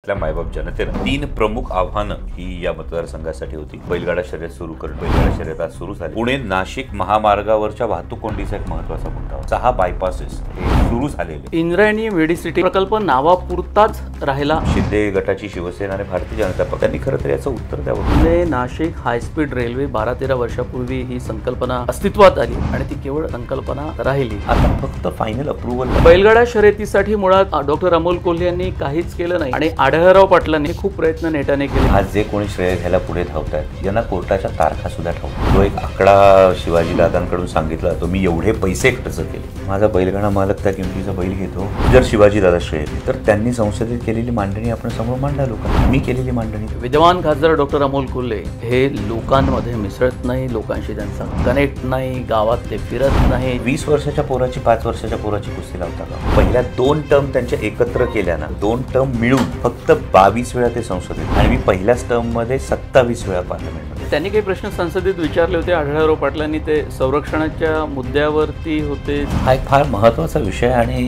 मतदारसंघातल्या मायबाप जनतेनं 3 प्रमुख आव्हानं ही या मतदारसंघासाठी होती। बैलगाडा शर्यत सुरू करणं, बैलगाडा शर्यत आज सुरू झाली। पुणे नाशिक महामार्गावरच्या वाहतूक कोंडीचा एक महत्त्वाचा मुद्दा होता। 6 बायपासेस हे सुरू झालेले। इंद्रायणी मेडिसिटी प्रकल्प नावापुरताच राहिला। शिंदे गटाची शिवसेना आणि भारतीय जनता पक्षाने खरं तर याचं उत्तर द्यावं। पुणे नाशिक हायस्पीड रेल्वे 12-13 वर्षापूर्वी ही संकल्पना अस्तित्वात आली आणि ती केवळ संकल्पना राहिली। आता फक्त फायनल अप्रूव्हल। बैलगाडा शर्यतीसाठी मुळात डॉक्टर अमोल कोल्हे यांनी काहीच केलं नाही आणि आढळराव पाटलांनी खूप प्रयत्न नेटाने केले। आज जे कोणी श्रेय घ्यायला पुढे धावतात यांना कोर्टाच्या तारखा सुद्धा ठाऊक। तो एक आकडा शिवाजी दादांकडून सांगितला तो मी एवढे पैसे खर्च केले। माझा बैलगाडा मालक त्या किमतीचा बैल घेतो। जर शिवाजी दादा श्रेय घेतले तर त्यांनी संसदेत केलेली मांडणी आपण समोर मांडा लोकांना। मी केलेली मांडणी। विद्यमान खासदार डॉक्टर अमोल कोल्हे हे लोकांमध्ये मिसळत नाही, लोकांशी त्यांचा कनेक्ट नाही, गावात ते फिरत नाही। 20 वर्षाच्या पोराची 5 वर्षाच्या पोराची कुस्ती लावतात। पहिल्या 2 टर्म त्यांच्या एकत्र केल्या ना, 2 टर्म मिळून फक्त 22 वेळा ते संसदेत आणि मी पहिल्याच टर्म मध्ये 27 वेळा पार्लमेंटमध्ये। त्यांनी काही प्रश्न संसदेत विचारले होते आढळराव पाटलांनी, ते संरक्षणाच्या मुद्द्यावरती होते। हा एक फार महत्त्वाचा विषय आणि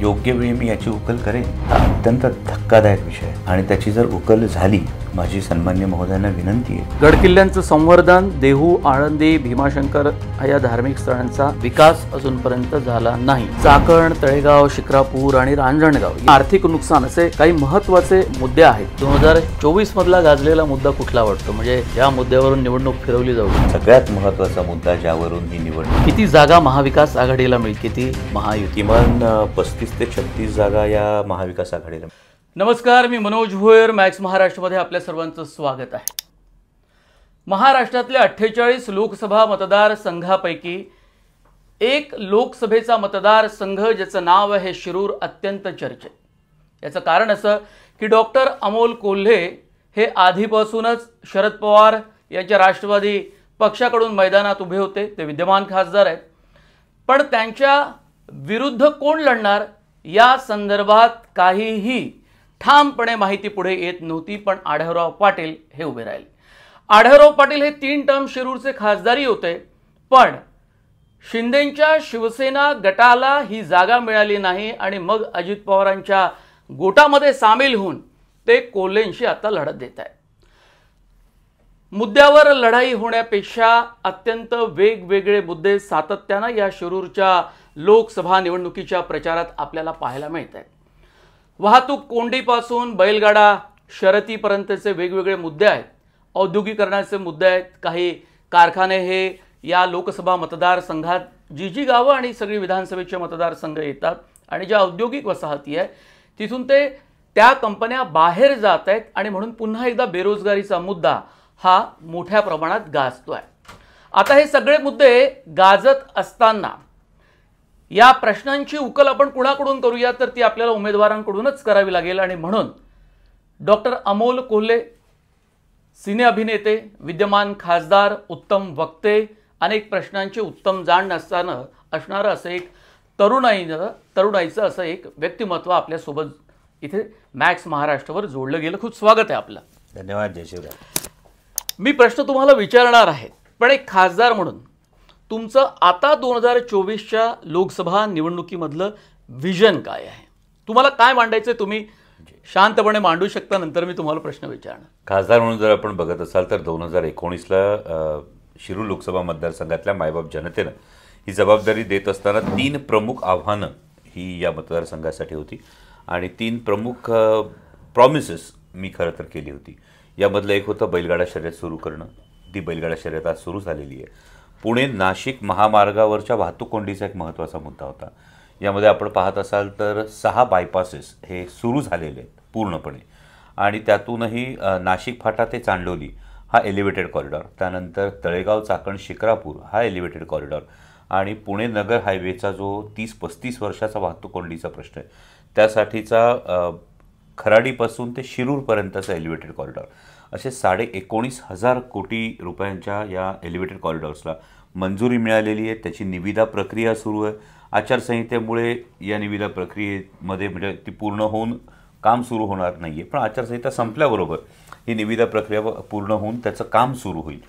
योग्य वेळी मी याची उकल करेन। अत्यंत धक्कादायक विषय आणि त्याची जर उकल झाली, माझी सन्मान्य महोदयांना विनंती आहे। गडकिल्ल्यांचं संवर्धन, देहू, आळंदी, भीमाशंकर या धार्मिक स्थळांचा विकास अजूनपर्यंत झाला नाही। चाकण, तळेगाव, शिक्रापूर आणि रांजणगाव आर्थिक नुकसान असे काही महत्त्वाचे मुद्दे आहेत। 2024 मधला गाजलेला मुद्दा कुठला वाटतो, म्हणजे या मुद्द्यावरून निवडणूक फिरवली जाऊ? सगळ्यात महत्त्वाचा मुद्दा ज्यावरून ही निवडणूक। किती जागा महाविकास आघाडीला मिळतील, किती महायुती? किमान 35 ते 36 जागा या महाविकास आघाडीला। नमस्कार, मी मनोज भोयर, मॅक्स महाराष्ट्रमध्ये आपल्या सर्वांचं स्वागत आहे। महाराष्ट्रातल्या 48 लोकसभा मतदारसंघापैकी एक लोकसभेचा मतदारसंघ ज्याचं नाव आहे शिरूर अत्यंत चर्चेत। याचं कारण असं की डॉक्टर अमोल कोल्हे हे आधीपासूनच शरद पवार यांच्या राष्ट्रवादी पक्षाकडून मैदानात उभे होते। ते विद्यमान खासदार आहेत, पण त्यांच्या विरुद्ध कोण लढणार या संदर्भात काहीही ठामपणे माहिती पुढे येत नव्हती। पण आढळराव पाटील हे उभे राहिले। आढळराव पाटील हे 3 टर्म शिरूरचे खासदारी होते, पण शिंदेंच्या शिवसेना गटाला ही जागा मिळाली नाही आणि मग अजित पवारांच्या गोटामध्ये सामील होऊन ते कोल्हेंशी आता लढत देत आहेत। मुद्द्यावर लढाई होण्यापेक्षा अत्यंत वेगवेगळे मुद्दे सातत्यानं या शिरूरच्या लोकसभा निवडणुकीच्या प्रचारात आपल्याला पाहायला मिळत आहेत। वाहतूक कोंडीपासून बैलगाडा शर्यतीपर्यंतचे वेगवेगळे मुद्दे आहेत। औद्योगिकरणाचे मुद्दे आहेत। काही कारखाने हे या लोकसभा मतदारसंघात जी गावं आणि सगळी विधानसभेचे मतदारसंघ येतात आणि ज्या औद्योगिक वसाहती आहे तिथून ते त्या कंपन्या बाहेर जात आहेत आणि म्हणून पुन्हा एकदा बेरोजगारीचा मुद्दा हा मोठ्या प्रमाणात गाजतो आहे। आता हे सगळे मुद्दे गाजत असताना या प्रश्नांची उकल आपण कुणाकडून करूया, तर ती आपल्याला उमेदवारांकडूनच करावी लागेल। आणि म्हणून डॉक्टर अमोल कोल्हे, सिने अभिनेते, विद्यमान खासदार, उत्तम वक्ते, अनेक प्रश्नांचे उत्तम जाण असणारं असं एक तरुणाईचं असं एक व्यक्तिमत्व आपल्यासोबत इथे मॅक्स महाराष्ट्रावर जोडलं गेलं। खूप स्वागत आहे आपलं। धन्यवाद जयशिवराय। मी प्रश्न तुम्हाला विचारणार आहे, पण एक खासदार म्हणून तुमचं आता 2024च्या लोकसभा निवडणुकीमधलं विजन काय आहे? तुम्हाला काय मांडायचं तुम्ही शांतपणे मांडू शकता, नंतर मी तुम्हाला प्रश्न विचारणार। खासदार म्हणून जर आपण बघत असाल तर 2019ला शिरूर लोकसभा मतदारसंघातल्या मायबाप जनतेनं ही जबाबदारी देत असताना 3 प्रमुख आव्हानं ही या मतदारसंघासाठी होती आणि 3 प्रमुख प्रॉमिसेस मी खरं तर केली होती। यामधलं एक होतं बैलगाडा शर्यत सुरू करणं। ती बैलगाडा शर्यत आज सुरू झालेली आहे। पुणे नाशिक महामार्गावरच्या वाहतूक कोंडीचा एक महत्त्वाचा मुद्दा होता। यामध्ये आपण पाहत असाल तर 6 बायपासेस हे सुरू झालेले आहेत पूर्णपणे आणि त्यातूनही नाशिक फाटा ते चांडोली हा एलिव्हेटेड कॉरिडॉर, त्यानंतर तळेगाव, चाकण, शिक्रापूर हा एलिव्हेटेड कॉरिडॉर आणि पुणे नगर हायवेचा जो 30-35 वर्षाचा वाहतूक कोंडीचा प्रश्न आहे त्यासाठीचा खराडीपासून ते शिरूरपर्यंतचा एलिव्हेटेड कॉरिडॉर, असे 19,500 कोटी रुपयांच्या या एलिव्हेटेड कॉरिडॉर्सला मंजुरी मिळालेली आहे। त्याची निविदा प्रक्रिया सुरू आहे। आचारसंहितेमुळे या निविदा प्रक्रियेमध्ये म्हणजे ती पूर्ण होऊन काम सुरू होणार नाही आहे, पण आचारसंहिता संपल्याबरोबर ही निविदा प्रक्रिया पूर्ण होऊन त्याचं काम सुरू होईल।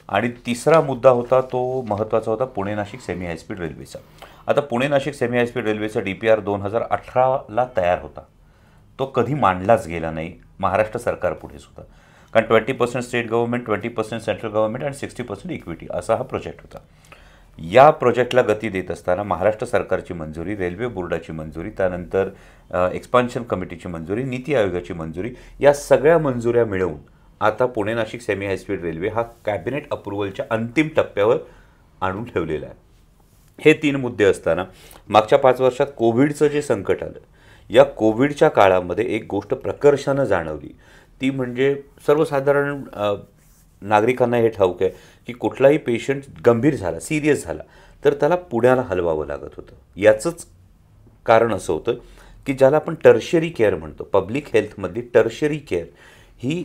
आणि तिसरा मुद्दा होता तो महत्त्वाचा होता पुणे नाशिक सेमी हायस्पीड रेल्वेचा। आता पुणे नाशिक सेमी हायस्पीड रेल्वेचा DPR 2018ला तयार होता। तो कधी मांडलाच गेला नाही महाराष्ट्र सरकारपुढे सुद्धा. कारण 20% स्टेट गव्हर्नमेंट, 20% सेंट्रल गव्हर्नमेंट आणि 60% इक्विटी असा हा प्रोजेक्ट होता. या प्रोजेक्टला गती देत असताना महाराष्ट्र सरकारची मंजुरी, रेल्वे बोर्डाची मंजुरी, त्यानंतर एक्सपान्शन कमिटीची मंजुरी, नीती आयोगाची मंजुरी, या सगळ्या मंजुऱ्या मिळवून आता Pune Nashik semi high speed railway हा कॅबिनेट अप्रुव्हलच्या अंतिम टप्प्यावर आणून ठेवलेला आहे. हे 3 मुद्दे असताना मागच्या 5 वर्षात कोविडचं जे संकट आलं, या कोविडच्या काळामध्ये एक गोष्ट प्रकर्षानं जाणवली, ती म्हणजे सर्वसाधारण नागरिकांना हे ठाऊक आहे की कुठलाही पेशंट गंभीर झाला, सिरियस झाला, तर त्याला पुण्याला हलवावं लागत होतं. याचंच कारण असं होतं की ज्याला आपण टर्शरी केअर म्हणतो, पब्लिक हेल्थमधली टर्शरी केअर ही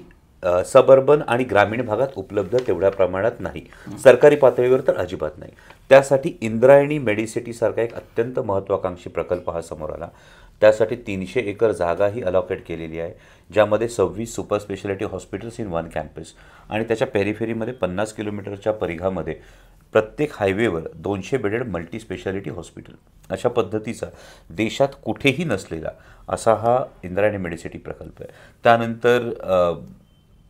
सबअर्बन आणि ग्रामीण भागात उपलब्ध तेवढ्या प्रमाणात नाही, सरकारी पातळीवर तर अजिबात नाही. त्यासाठी इंद्रायणी मेडिसिटीसारखा एक अत्यंत महत्त्वाकांक्षी प्रकल्प हा समोर आला. त्यासाठी 300 एकर जागा ही अलॉकेट केलेली आहे, ज्यामध्ये 26 super speciality hospitals in 1 campus आणि त्याच्या पेरिफेरीमध्ये 50 किलोमीटरच्या परिघामध्ये प्रत्येक हायवेवर 200 बेडेड मल्टी स्पेशालिटी हॉस्पिटल, अशा पद्धतीचा देशात कुठेही नसलेला असा हा इंद्रायणी मेडिसिटी प्रकल्प आहे. त्यानंतर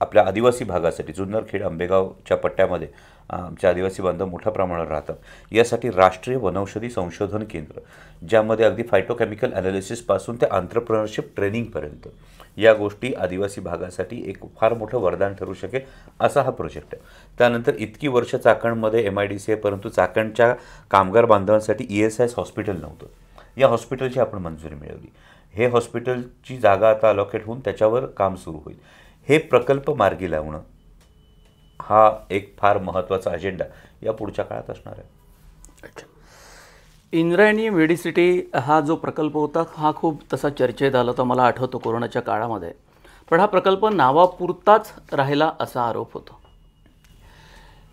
आपल्या आदिवासी भागासाठी जुन्नर, आंबेगावच्या पट्ट्यामध्ये आमचे आदिवासी बांधव मोठ्या प्रमाणावर राहतात. यासाठी राष्ट्रीय वनौषधी संशोधन केंद्र, ज्यामध्ये अगदी फायटोकेमिकल ॲनालिसिसपासून ते आंत्रप्रनरशिप ट्रेनिंगपर्यंत या गोष्टी आदिवासी भागासाठी एक फार मोठं वरदान ठरू शकेल असा हा प्रोजेक्ट आहे. त्यानंतर इतकी वर्ष चाकणमध्ये MIDC आहे, परंतु चाकणच्या कामगार बांधवांसाठी ESIS हॉस्पिटल नव्हतं. या हॉस्पिटलची आपण मंजुरी मिळवली. हे हॉस्पिटलची जागा आता अलॉकेट होऊन त्याच्यावर काम सुरू होईल. हे प्रकल्प मार्गी लावणं हा एक फार महत्त्वाचा अजेंडा या पुढच्या काळात असणार आहे. इंद्रायणी मेडिसिटी हा जो प्रकल्प होता हा खूप तसा चर्चेत आला होता, मला आठवतं कोरोनाच्या काळामध्ये. पण हा प्रकल्प नावापुरताच राहिला असा आरोप होतो.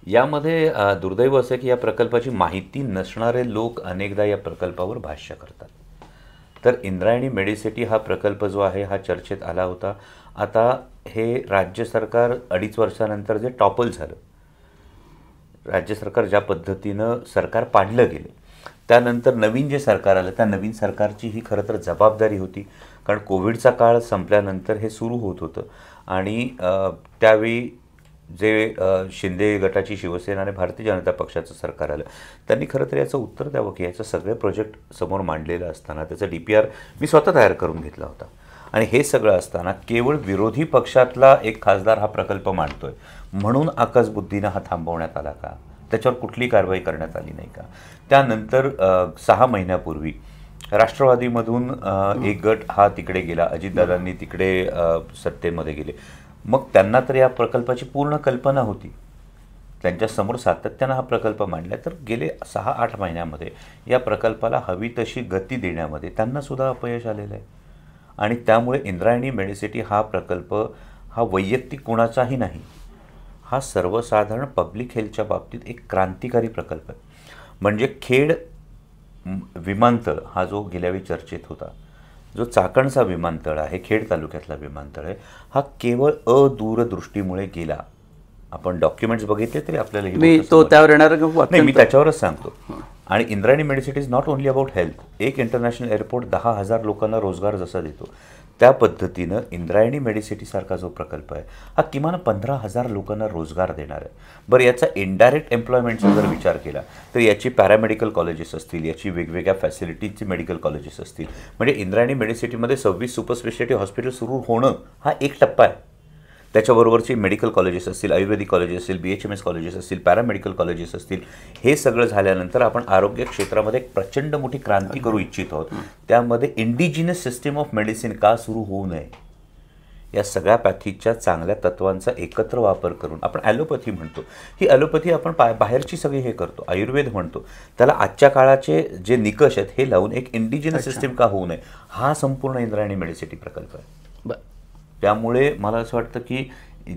यामध्ये दुर्दैव असं की या प्रकल्पाची माहिती नसणारे लोक अनेकदा या प्रकल्पावर भाष्य करतात. तर इंद्रायणी मेडिसिटी हा प्रकल्प जो आहे हा चर्चेत आला होता. आता हे राज्य सरकार 2.5 वर्षानंतर जे टॉपल झालं, राज्य सरकार ज्या पद्धतीनं सरकार पाडलं गेलं, त्यानंतर नवीन जे सरकार आलं त्या नवीन सरकारची ही खरं तर जबाबदारी होती. कारण कोविडचा काळ संपल्यानंतर हे सुरू होत होतं आणि त्यावेळी जे शिंदे गटाची शिवसेना आणि भारतीय जनता पक्षाचं सरकार आलं, त्यांनी खरं तर याचं उत्तर द्यावं की याचं सगळे प्रोजेक्ट समोर मांडलेलं असताना त्याचा DPR मी स्वतः तयार करून घेतला होता. आणि हे सगळं असताना केवळ विरोधी पक्षातला एक खासदार हा प्रकल्प मांडतोय म्हणून आकसबुद्धीनं हा थांबवण्यात आला का, त्याच्यावर कुठली कारवाई करण्यात आली नाही का. त्यानंतर 6 महिन्यापूर्वी राष्ट्रवादीमधून एक गट हा तिकडे गेला, अजितदादांनी तिकडे सत्तेमध्ये गेले. मग त्यांना तर या प्रकल्पाची पूर्ण कल्पना होती, त्यांच्यासमोर सातत्यानं हा प्रकल्प मांडला, तर गेले 6-8 महिन्यामध्ये या प्रकल्पाला हवी तशी गती देण्यामध्ये त्यांनासुद्धा अपयश आलेलं आहे. आणि त्यामुळे इंद्रायणी मेडिसिटी हा प्रकल्प हा वैयक्तिक कोणाचाही नाही, हा सर्वसाधारण पब्लिक हेल्थच्या बाबतीत एक क्रांतिकारी प्रकल्प आहे. म्हणजे खेड विमानतळ हा जो गेल्यावेळी चर्चेत होता, जो चाकणचा विमानतळ आहे, खेड तालुक्यातला विमानतळ आहे, हा केवळ अदूरदृष्टीमुळे गेला. आपण डॉक्युमेंट्स बघितले तरी आपल्याला मी तो त्यावर येणार नाही, मी त्याच्यावरच सांगतो. आणि Indrayani Medicity is not only about health. एक इंटरनॅशनल एअरपोर्ट 10,000 लोकांना रोजगार जसा देतो, त्या पद्धतीनं इंद्रायणी मेडिसिटीसारखा जो प्रकल्प आहे हा किमान 15,000 लोकांना रोजगार देणार आहे. बरं, याचा इनडायरेक्ट एम्प्लॉयमेंटचा जर विचार केला तर याची पॅरामेडिकल कॉलेजेस असतील, याची वेगवेगळ्या फॅसिलिटीजची मेडिकल कॉलेजेस असतील, म्हणजे इंद्रायणी मेडिसिटीमध्ये 26 सुपर स्पेशालिटी हॉस्पिटल सुरू होणं हा एक टप्पा आहे. त्याच्याबरोबरची मेडिकल कॉलेजेस असतील, आयुर्वेदिक कॉलेजेस असतील, BHMS कॉलेजेस असतील, पॅरामेडिकल कॉलेजेस असतील, हे सगळं झाल्यानंतर आपण आरोग्य क्षेत्रामध्ये एक प्रचंड मोठी क्रांती करू इच्छित आहोत. त्यामध्ये इंडिजिनस सिस्टीम ऑफ मेडिसिन का सुरू होऊ नये, या सगळ्या पॅथीच्या चांगल्या तत्वांचा एकत्र वापर करून आपण ॲलोपॅथी म्हणतो, ही ॲलोपॅथी आपण बाहेरची सगळी हे करतो, आयुर्वेद म्हणतो, त्याला आजच्या काळाचे जे निकष आहेत हे लावून एक इंडिजिनस सिस्टीम का होऊ नये, हा संपूर्ण इंद्रायणी मेडिसिटी प्रकल्प आहे. त्यामुळे मला असं वाटतं की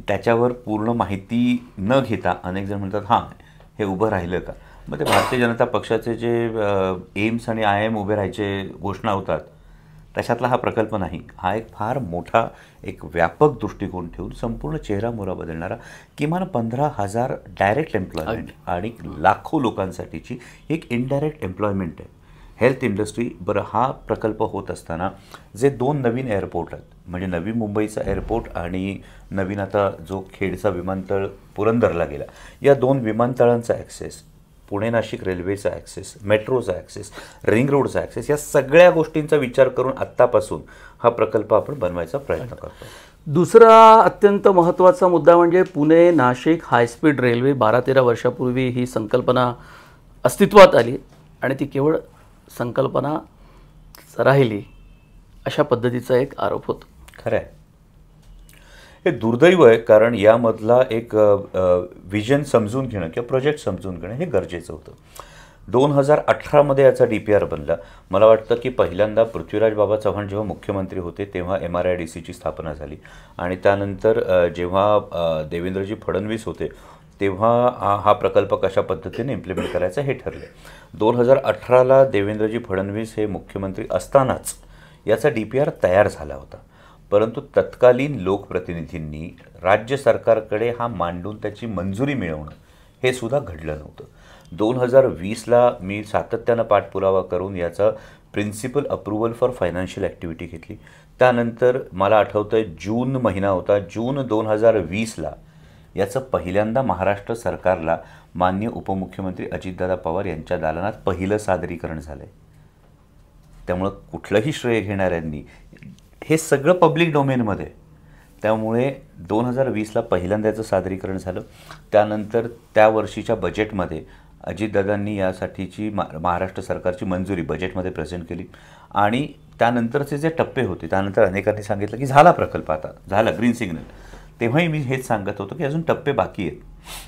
त्याच्यावर पूर्ण माहिती न घेता अनेक जण म्हणतात हां हे उभं राहिलं का. मग ते भारतीय जनता पक्षाचे जे एम्स आणि IIM उभे राहायचे घोषणा होतात तशातला हा प्रकल्प नाही. हा एक फार मोठा एक व्यापक दृष्टिकोन ठेवून संपूर्ण चेहरामोहरा बदलणारा किमान 15,000 डायरेक्ट एम्प्लॉयमेंट आणि लाखो लोकांसाठीची एक इनडायरेक्ट एम्प्लॉयमेंट आहे. Health industry. बरं, हा प्रकल्प होत असताना जे 2 नवीन एअरपोर्ट आहेत, म्हणजे नवी मुंबईचा एअरपोर्ट आणि नवीन आता जो खेडचा विमानतळ पुरंदरला गेला, या 2 विमानतळांचा ॲक्सेस, पुणे नाशिक रेल्वेचा ॲक्सेस, मेट्रोचा ॲक्सेस, रिंग रोडचा ॲक्सेस, या सगळ्या गोष्टींचा विचार करून आत्तापासून हा प्रकल्प आपण बनवायचा प्रयत्न करतो. दुसरा अत्यंत महत्त्वाचा मुद्दा म्हणजे पुणे नाशिक हायस्पीड रेल्वे. 12-13 वर्षापूर्वी ही संकल्पना अस्तित्वात आली आणि ती केवळ संकल्पना राहिली, अशा पद्धतीचा एक आरोप होतो. खरं आहे. हे दुर्दैव आहे, कारण यामधला एक विजन समजून घेणं किंवा प्रोजेक्ट समजून घेणं हे गरजेचं होतं. 2018मध्ये याचा DPR बनला. मला वाटतं की पहिल्यांदा पृथ्वीराज बाबा चव्हाण जेव्हा मुख्यमंत्री होते तेव्हा MRIDCची स्थापना झाली आणि त्यानंतर जेव्हा देवेंद्रजी फडणवीस होते तेव्हा हा प्रकल्प कशा पद्धतीने इम्प्लिमेंट करायचा हे ठरले. 2018ला देवेंद्रजी फडणवीस हे मुख्यमंत्री असतानाच याचा DPR तयार झाला होता, परंतु तत्कालीन लोकप्रतिनिधींनी राज्य सरकारकडे हा मांडून त्याची मंजुरी मिळवणं हे सुद्धा घडलं नव्हतं. 2020ला मी सातत्यानं पाठपुरावा करून याचा principal approval for financial activity घेतली. त्यानंतर मला आठवतं आहे जून महिना होता, जून 2020ला याचं पहिल्यांदा महाराष्ट्र सरकारला माननीय उपमुख्यमंत्री अजितदादा पवार यांच्या दालनात पहिलं सादरीकरण झालं आहे. त्यामुळं कुठलंही श्रेय घेणाऱ्यांनी हे सगळं पब्लिक डोमेनमध्ये, त्यामुळे 2020ला पहिल्यांदा याचं सादरीकरण झालं. त्यानंतर त्या वर्षीच्या बजेटमध्ये अजितदादांनी यासाठीची महाराष्ट्र सरकारची मंजुरी बजेटमध्ये प्रेझेंट केली आणि त्यानंतरचे जे टप्पे होते त्यानंतर अनेकांनी सांगितलं की झाला प्रकल्प, आता झाला ग्रीन सिग्नल. तेव्हाही मी हेच सांगत होतो की अजून टप्पे बाकी आहेत,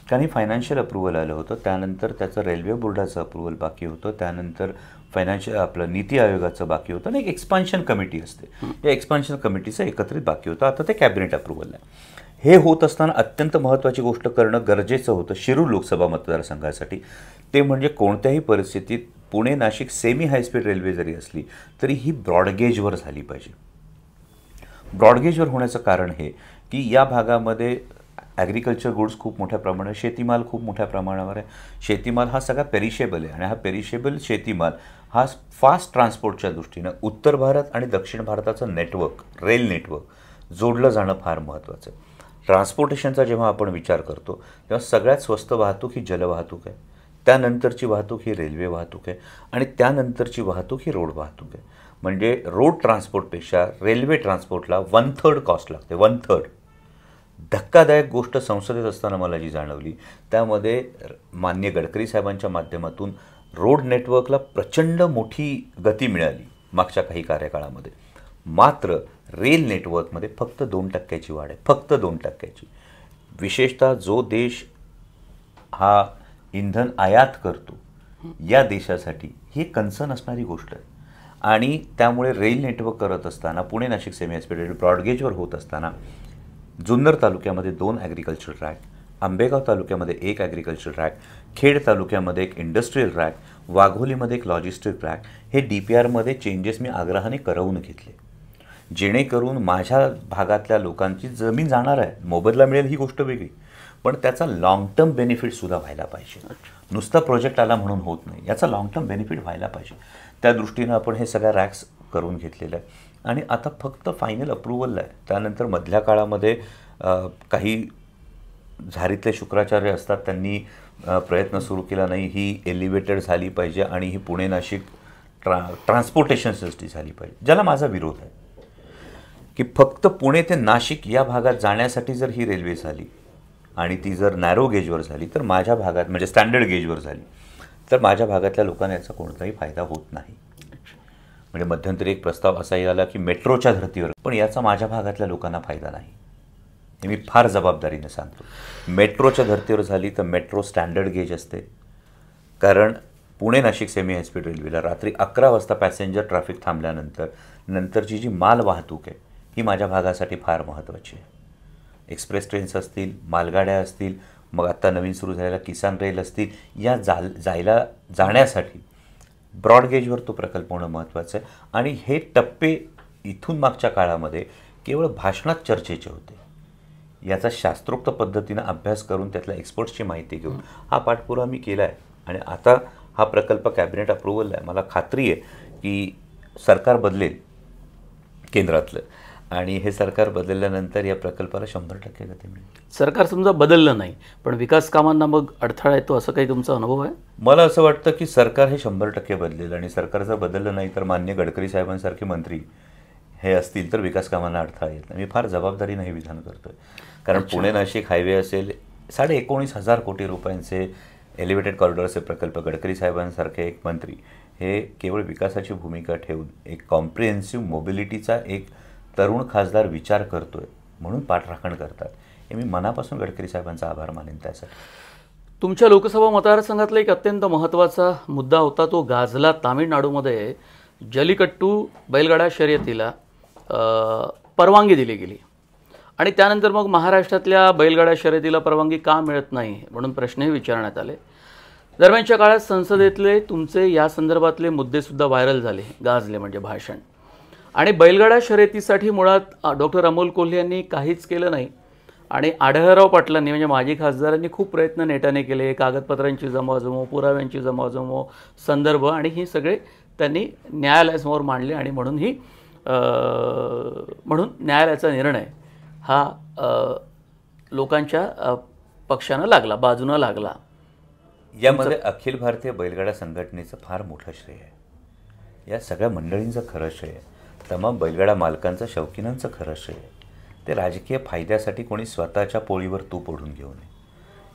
कारण फायनान्शियल अप्रुव्हल आलं होतं, त्यानंतर त्याचं रेल्वे बोर्डाचं अप्रुव्हल बाकी होतं, त्यानंतर फायनान्शियल आपलं नीती आयोगाचं बाकी होतं आणि एक एक्सपान्शन कमिटी असते, या एक्सपान्शन कमिटीचं एकत्रित बाकी होतं. आता ते कॅबिनेट अप्रुव्हल आहे. हे होत असताना अत्यंत महत्त्वाची गोष्ट करणं गरजेचं होतं शिरूर लोकसभा मतदारसंघासाठी. ते म्हणजे कोणत्याही परिस्थितीत Pune Nashik semi high speed railway जरी असली तरी ही ब्रॉडगेजवर झाली पाहिजे. ब्रॉडगेजवर होण्याचं कारण हे की या भागामध्ये ॲग्रिकल्चर गुड्स खूप मोठ्या प्रमाणात, शेतीमाल खूप मोठ्या प्रमाणावर आहे. शेतीमाल हा सगळा पेरिशेबल आहे आणि हा पेरिशेबल शेतीमाल हा फास्ट ट्रान्सपोर्टच्या दृष्टीनं उत्तर भारत आणि दक्षिण भारताचं नेटवर्क, रेल नेटवर्क जोडलं जाणं फार महत्त्वाचं आहे. ट्रान्सपोर्टेशनचा जेव्हा आपण विचार करतो तेव्हा सगळ्यात स्वस्त वाहतूक ही जलवाहतूक आहे, त्यानंतरची वाहतूक ही रेल्वे वाहतूक आहे आणि त्यानंतरची वाहतूक ही रोड वाहतूक आहे. म्हणजे रोड ट्रान्सपोर्टपेक्षा रेल्वे ट्रान्सपोर्टला 1/3 कॉस्ट लागते, 1/3. धक्कादायक गोष्ट संसदेत असताना मला जी जाणवली त्यामध्ये माननीय गडकरी साहेबांच्या माध्यमातून रोड नेटवर्कला प्रचंड मोठी गती मिळाली मागच्या काही कार्यकाळामध्ये, मात्र रेल नेटवर्कमध्ये फक्त 2% वाढ आहे, फक्त 2%. विशेषतः जो देश हा इंधन आयात करतो या देशासाठी ही कन्सर्न असणारी गोष्ट आहे आणि त्यामुळे रेल नेटवर्क करत असताना Pune Nashik semi high speed railway ब्रॉडगेजवर होत असताना जुन्नर तालुक्यामध्ये 2 ॲग्रिकल्चर ट्रॅक, आंबेगाव तालुक्यामध्ये 1 ॲग्रिकल्चर ट्रॅक, खेड तालुक्यामध्ये 1 इंडस्ट्रीयल ट्रॅक, वाघोलीमध्ये 1 लॉजिस्टिक ट्रॅक, हे DPRमध्ये चेंजेस मी आग्रहाने करवून घेतले, जेणेकरून माझ्या भागातल्या लोकांची जमीन जाणार आहे, मोबदला मिळेल ही गोष्ट वेगळी, पण त्याचा लाँग टर्म बेनिफिटसुद्धा व्हायला पाहिजे. नुसता प्रोजेक्ट आला म्हणून होत नाही, याचा लाँग टर्म बेनिफिट व्हायला पाहिजे. त्या दृष्टीनं आपण हे सगळ्या रॅक्स करून घेतलेलं आहे आणि आता फक्त फायनल अप्रुव्हल आहे. त्यानंतर मधल्या काळामध्ये काही झारीतले शुक्राचार्य असतात, त्यांनी प्रयत्न सुरू केला नाही, ही एलिव्हेटेड झाली पाहिजे आणि ही पुणे नाशिक ट्रान्सपोर्टेशन सिस्टी झाली पाहिजे, ज्याला माझा विरोध आहे. की फक्त पुणे ते नाशिक या भागात जाण्यासाठी जर ही रेल्वे झाली आणि ती जर नॅरो गेजवर झाली तर माझ्या भागात, म्हणजे स्टँडर्ड गेजवर झाली तर माझ्या भागातल्या लोकांना याचा कोणताही फायदा होत नाही. म्हणजे मध्यंतरी एक प्रस्ताव असाही आला की मेट्रोच्या धर्तीवर, पण याचा माझ्या भागातल्या लोकांना फायदा नाही, हे मी फार जबाबदारीने सांगतो. मेट्रोच्या धर्तीवर झाली तर मेट्रो स्टँडर्ड गेज असते, कारण पुणे नाशिक सेमी हायस्पीड रेल्वेला रात्री 11 वाजता पॅसेंजर ट्रॅफिक थांबल्यानंतर नंतरची जी माल वाहतूक आहे ही माझ्या भागासाठी फार महत्त्वाची आहे. एक्सप्रेस ट्रेन्स असतील, मालगाड्या असतील, मग आत्ता नवीन सुरू झालेल्या किसान रेल असतील, या जाण्यासाठी ब्रॉडगेजवर तो प्रकल्प होणं महत्त्वाचं आहे. आणि हे टप्पे इथून मागच्या काळामध्ये केवळ भाषणात चर्चेचे होते, याचा शास्त्रोक्त पद्धतीनं अभ्यास करून त्यातल्या एक्सपर्ट्सची माहिती घेऊन हा पाठपुरावा मी केला आहे आणि आता हा प्रकल्प कॅबिनेट अप्रूव्हल आहे. मला खात्री आहे की सरकार बदलेल केंद्रातलं, आणि हे सरकार बदलल्यानंतर या प्रकल्पाला 100% गती मिळेल. सरकार समजा बदललं नाही पण विकास कामांना मग अडथळा येतो असं काही तुमचा अनुभव आहे? मला असं वाटतं की सरकार हे 100% बदलेल, आणि सरकार जर बदललं नाही तर माननीय गडकरी साहेबांसारखे मंत्री हे असतील तर विकास कामांना अडथळा येत नाही. मी फार जबाबदारीनं हे विधान करतोय, कारण पुणे नाशिक हायवे असेल, 19,500 कोटी रुपयांचे एलिव्हेटेड कॉरिडॉरचे प्रकल्प, गडकरी साहेबांसारखे एक मंत्री हे केवळ विकासाची भूमिका ठेवून एक कॉम्प्रिहेन्सिव्ह मोबिलिटीचा एक तरुण खासदार विचार करतोय म्हणून पाठराखण करतात. हे मी मनापासून गडकरी साहेबांचा आभार मानेन त्यासाठी. तुमच्या लोकसभा मतदारसंघातला एक अत्यंत महत्त्वाचा मुद्दा होता तो गाजला. तामिळनाडूमध्ये जलीकट्टू बैलगाडा शर्यतीला परवानगी दिली गेली आणि त्यानंतर मग महाराष्ट्रातल्या बैलगाडा शर्यतीला परवानगी का मिळत नाही म्हणून प्रश्नही विचारण्यात आले. दरम्यानच्या काळात संसदेतले तुमचे या संदर्भातले मुद्देसुद्धा व्हायरल झाले, गाजले म्हणजे भाषण. आणि बैलगाडा शर्यतीसाठी मुळात डॉक्टर अमोल कोल्हे यांनी काहीच केलं नाही आणि आढळराव पाटलांनी म्हणजे माजी खासदारांनी खूप प्रयत्न नेटाने केले, कागदपत्रांची जमवाजमव, पुराव्यांची जमवाजमव, संदर्भ, आणि हे सगळे त्यांनी न्यायालयासमोर मांडले आणि म्हणून न्यायालयाचा निर्णय हा लोकांच्या पक्षानं लागला, बाजूनं लागला. यामध्ये अखिल भारतीय बैलगाडा संघटनेचं फार मोठं श्रेय आहे. या सगळ्या मंडळींचं खरं श्रेय आहे. तमाम बैलगाडा मालकांचं, शौकीनांचं खरं श्रेय आहे. ते राजकीय फायद्यासाठी कोणी स्वतःच्या पोळीवर तूप ओढून घेऊ नये.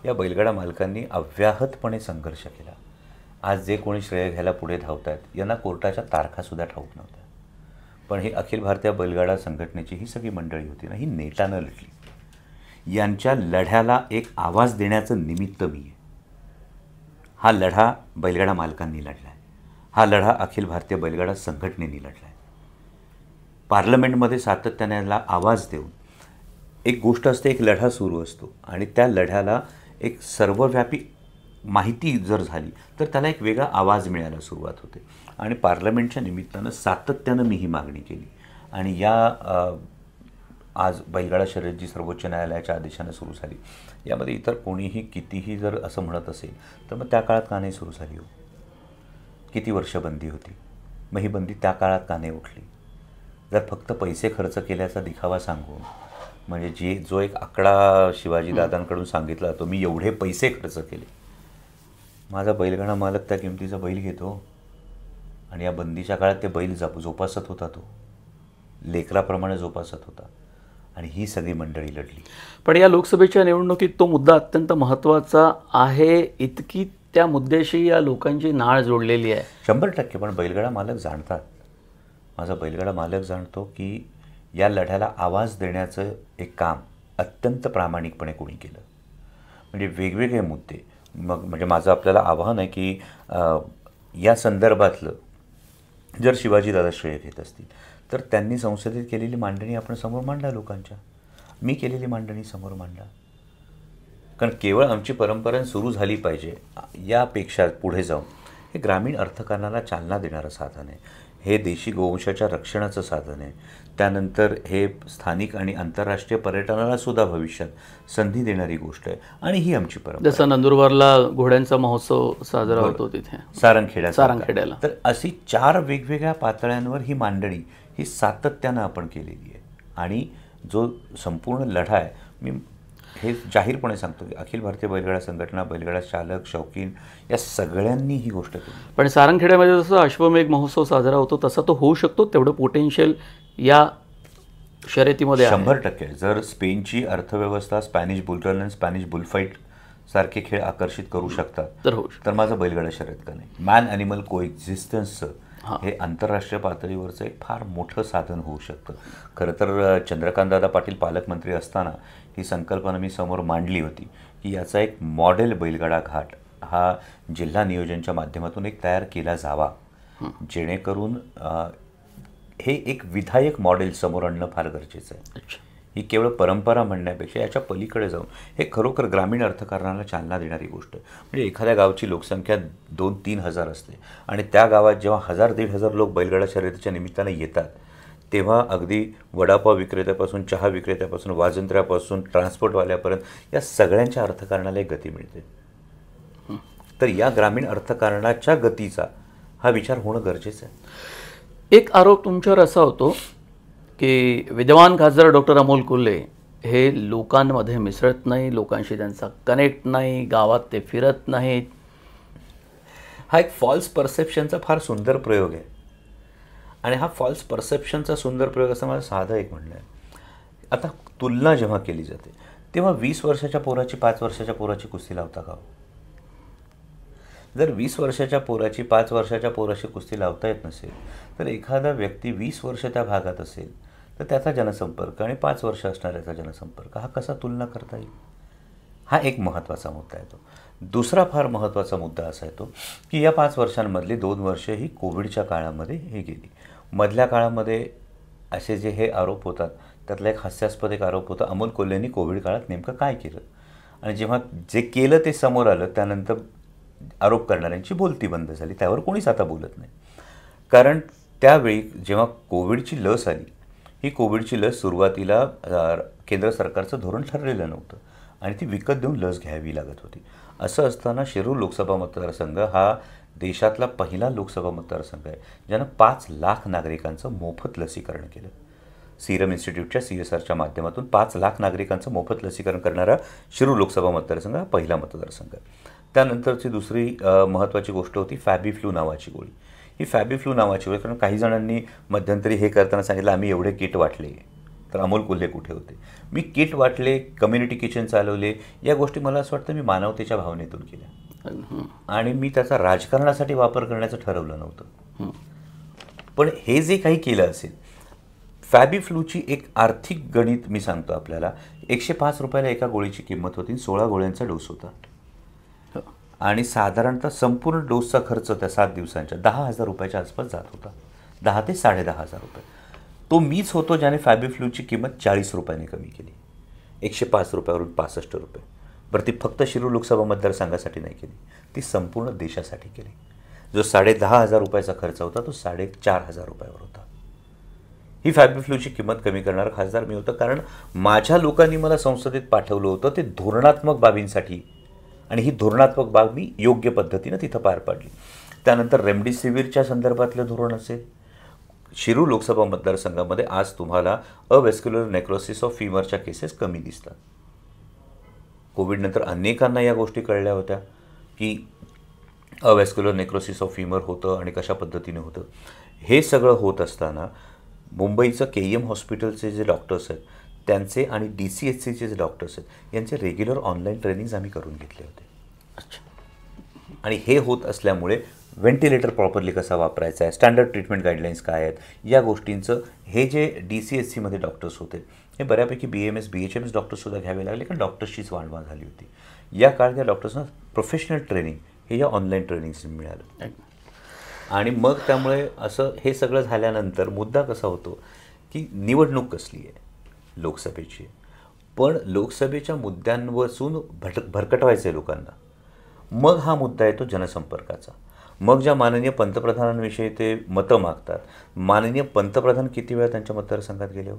या बैलगाडा मालकांनी अव्याहतपणे संघर्ष केला. आज जे कोणी श्रेय घ्यायला पुढे धावत आहेत यांना कोर्टाच्या तारखासुद्धा ठाऊक नव्हत्या, पण ही अखिल भारतीय बैलगाडा संघटनेची ही सगळी मंडळी होती ना, ही नेटानं लढली. यांच्या लढ्याला एक आवाज देण्याचं निमित्त मी आहे. हा लढा बैलगाडा मालकांनी लढला आहे. हा लढा अखिल भारतीय बैलगाडा संघटनेने लढला आहे. पार्लमेंटमध्ये सातत्याने याला आवाज देऊन एक गोष्ट असते, एक लढा सुरू असतो आणि त्या लढ्याला एक सर्वव्यापी माहिती जर झाली तर त्याला एक वेगळा आवाज मिळायला सुरुवात होते. आणि पार्लमेंटच्या निमित्तानं सातत्यानं मी ही मागणी केली. आणि आज बैलगाडा शर्यत जी सर्वोच्च न्यायालयाच्या आदेशानं सुरू झाली, यामध्ये इतर कोणीही कितीही जर असं म्हणत असेल तर मग त्या काळात का नाही सुरू झाली हो? किती वर्ष बंदी होती, मग ही बंदी त्या काळात का नाही उठली? जर फक्त पैसे खर्च केल्याचा दिखावा सांगून, म्हणजे जो एक आकडा शिवाजी दादांकडून सांगितला तो मी एवढे पैसे खर्च केले, माझा बैलगाडा मालक त्या किमतीचा बैल घेतो आणि या बंदीच्या काळात ते बैल जोपासत होता, तो लेकराप्रमाणे जोपासत होता, आणि ही सगळी मंडळी लढली. पण या लोकसभेच्या निवडणुकीत तो मुद्दा अत्यंत महत्त्वाचा आहे, इतकी त्या मुद्द्याशी या लोकांची नाळ जोडलेली आहे. 100%. पण बैलगाडा मालक जाणतात, माझा बैलगाडा मालक जाणतो की या लढ्याला आवाज देण्याचं एक काम अत्यंत प्रामाणिकपणे कोणी केलं. म्हणजे वेगवेगळे मुद्दे, म्हणजे माझं आपल्याला आव्हान आहे की या संदर्भातलं जर शिवाजीदादा श्रेय घेत असतील तर त्यांनी संसदेत केलेली मांडणी आपण समोर मांडला, लोकांच्या मी केलेली मांडणी समोर मांडला. कारण केवळ आमची परंपरा सुरू झाली पाहिजे यापेक्षा पुढे जाऊन हे ग्रामीण अर्थकारणाला चालना देणारं साधन आहे, हे देशी गोवंशाच्या रक्षणाचं साधन आहे, त्यानंतर हे स्थानिक आणि आंतरराष्ट्रीय पर्यटनाला सुद्धा भविष्यात संधी देणारी गोष्ट आहे. आणि ही आमची परंपरा. जसं नंदुरबारला घोड्यांचा महोत्सव साजरा होतो तिथे सारंगखेड्याला, तर अशी 4 वेगवेगळ्या पातळ्यांवर ही मांडणी ही सातत्यानं आपण केलेली आहे. आणि जो संपूर्ण लढा आहे, मी हे जाहीरपणे सांगतो की अखिल भारतीय बैलगाडा संघटना, बैलगाडा चालक, शौकीन या सगळ्यांनी ही गोष्ट केली. पण सारंगखेड्यामध्ये जसं अश्वमेघ महोत्सव साजरा होतो तसा तो होऊ शकतो, तेवढं पोटेन्शियल या शर्यतीमध्ये 100%. जर स्पेनची अर्थव्यवस्था स्पॅनिश बुलरन आणि स्पॅनिश बुलफाईट सारखे खेळ आकर्षित करू शकतात तर माझं बैलगाडा शर्यत का नाही? मॅन ॲनिमल कोएक्झिस्टन्सचं हे आंतरराष्ट्रीय पातळीवरचं एक फार मोठं साधन होऊ शकतं. खरं तर चंद्रकांतदादा पाटील पालकमंत्री असताना ही संकल्पना मी समोर मांडली होती की याचा एक मॉडेल बैलगाडा घाट हा जिल्हा नियोजनच्या माध्यमातून एक तयार केला जावा, जेणेकरून हे एक विधायक मॉडेल समोर आणणं फार गरजेचं आहे. ही केवळ परंपरा म्हणण्यापेक्षा याच्या पलीकडे जाऊन हे खरोखर ग्रामीण अर्थकारणाला चालना देणारी गोष्ट आहे. म्हणजे एखाद्या गावची लोकसंख्या 2-3 हजार असते आणि त्या गावात जेव्हा 1000-1500 लोक बैलगाडा शर्यतीच्या निमित्तानं येतात, तेव्हा अगदी वडापाव विक्रेत्यापासून, चहा विक्रेत्यापासून, वाजंत्र्यापासून, ट्रान्सपोर्टवाल्यापर्यंत या सगळ्यांच्या अर्थकारणाला एक गती मिळते. तर या ग्रामीण अर्थकारणाच्या गतीचा हा विचार होणं गरजेचं आहे. एक आरोप तुमच्यावर असा होतो की विद्यमान खासदार डॉक्टर अमोल कोल्हे हे लोकांमध्ये मिसळत नाही, लोकांशी त्यांचा कनेक्ट नाही, गावात ते फिरत नाहीत. हा एक फॉल्स परसेप्शनचा फार सुंदर प्रयोग आहे आणि हा फॉल्स परसेप्शनचा सुंदर प्रयोग असं मला साधं एक म्हणणं आहे. आता तुलना जेव्हा केली जाते तेव्हा 20 वर्षाच्या पोराची 5 वर्षाच्या पोराची कुस्ती लावता का? जर 20 वर्षाच्या पोराची 5 वर्षाच्या पोराशी कुस्ती लावता येत नसेल तर एखादा व्यक्ती 20 वर्ष त्या भागात असेल तर त्याचा जनसंपर्क आणि 5 वर्ष असणाऱ्याचा जनसंपर्क हा कसा तुलना करता येईल? हा एक महत्त्वाचा मुद्दा येतो. दुसरा फार महत्त्वाचा मुद्दा असा येतो की या 5 वर्षांमधली 2 वर्ष ही कोविडच्या काळामध्ये हे गेली. मधल्या काळामध्ये असे जे हे आरोप होतात त्यातला एक हास्यास्पद एक आरोप होता, अमोल कोल्हेंनी कोविड काळात नेमकं काय केलं, आणि जेव्हा जे केलं ते समोर आलं त्यानंतर आरोप करणाऱ्यांची बोलती बंद झाली. त्यावर कोणीच आता बोलत नाही. कारण त्यावेळी जेव्हा कोविडची लस आली, ही कोविडची लस सुरुवातीला केंद्र सरकारचं धोरण ठरलेलं नव्हतं आणि ती विकत देऊन लस घ्यावी लागत होती. असं असताना शिरूर लोकसभा मतदारसंघ हा देशातला पहिला लोकसभा मतदारसंघ आहे ज्यानं 5 लाख नागरिकांचं मोफत लसीकरण केलं. सिरम इन्स्टिट्यूटच्या CSRच्या माध्यमातून 5 लाख नागरिकांचं मोफत लसीकरण करणारा शिरूर लोकसभा मतदारसंघ हा पहिला मतदारसंघ आहे. त्यानंतरची दुसरी महत्त्वाची गोष्ट होती फॅबीफ्लू नावाची गोळी. ही फॅबीफ्लू नावाची गोळी, कारण काही जणांनी मध्यंतरी हे करताना सांगितलं आम्ही एवढे किट वाटले, तर अमोल कोल्हे कुठे होते? मी किट वाटले, कम्युनिटी किचन चालवले, या गोष्टी मला असं वाटतं मी मानवतेच्या भावनेतून केल्या आणि मी त्याचा राजकारणासाठी वापर करण्याचं ठरवलं नव्हतं. पण हे जे काही केलं असेल, फॅबीफ्लूची एक आर्थिक गणित मी सांगतो आपल्याला. 105 रुपयाला एका गोळीची किंमत होती, 16 गोळ्यांचा डोस होता आणि साधारणतः संपूर्ण डोसचा खर्च त्या 7 दिवसांच्या 10,000 रुपयाच्या आसपास जात होता. 10 ते 10,500 रुपये. तो मीच होतो ज्याने फॅबीफ्लूची किंमत 40 रुपयाने कमी केली, 105 रुपयावरून 65 रुपये. बरं, ती फक्त शिरूर लोकसभा मतदारसंघासाठी नाही केली, ती संपूर्ण देशासाठी केली. जो 10,500 रुपयाचा खर्च होता तो 4,500 रुपयावर होता. ही फॅबीफ्लूची किंमत कमी करणारा खासदार मी होतो, कारण माझ्या लोकांनी मला संसदेत पाठवलं होतं ते धोरणात्मक बाबींसाठी, आणि ही धोरणात्मक बाब मी योग्य पद्धतीनं तिथं पार पाडली. त्यानंतर रेमडेसिवीरच्या संदर्भातलं धोरण असेल. शिरूर लोकसभा मतदारसंघामध्ये आज तुम्हाला अव्हेस्क्युलर नेक्रोसिस ऑफ फिमरच्या केसेस कमी दिसतात. कोविडनंतर अनेकांना या गोष्टी कळल्या होत्या की अव्हेस्क्युलर नेक्रोसिस ऑफ फिमर होतं आणि कशा पद्धतीने होतं. हे सगळं होत असताना मुंबईचं KM हॉस्पिटलचे जे डॉक्टर्स आहेत त्यांचे आणि DCHCचे जे डॉक्टर्स आहेत यांचे रेग्युलर ऑनलाईन ट्रेनिंग्ज आम्ही करून घेतले होते. आणि हे होत असल्यामुळे व्हेंटिलेटर प्रॉपरली कसा वापरायचा आहे, स्टँडर्ड ट्रीटमेंट गाईडलाईन्स काय आहेत, या गोष्टींचं हे जे DCHCमध्ये डॉक्टर्स होते हे बऱ्यापैकी BMS BHMS डॉक्टर्ससुद्धा घ्यावे लागले, कारण डॉक्टर्सचीच वाढवा झाली होती. या काळात या डॉक्टर्सना प्रोफेशनल ट्रेनिंग हे या ऑनलाईन ट्रेनिंग्स मिळालं. आणि मग त्यामुळे असं हे सगळं झाल्यानंतर मुद्दा कसा होतो की निवडणूक कसली आहे, लोकसभेची आहे, पण लोकसभेच्या मुद्द्यांपासून भरकटवायचं आहे लोकांना. मग हा मुद्दा येतो जनसंपर्काचा. मग ज्या माननीय पंतप्रधानांविषयी ते मतं मागतात, माननीय पंतप्रधान किती वेळा त्यांच्या मतदारसंघात गेले हो?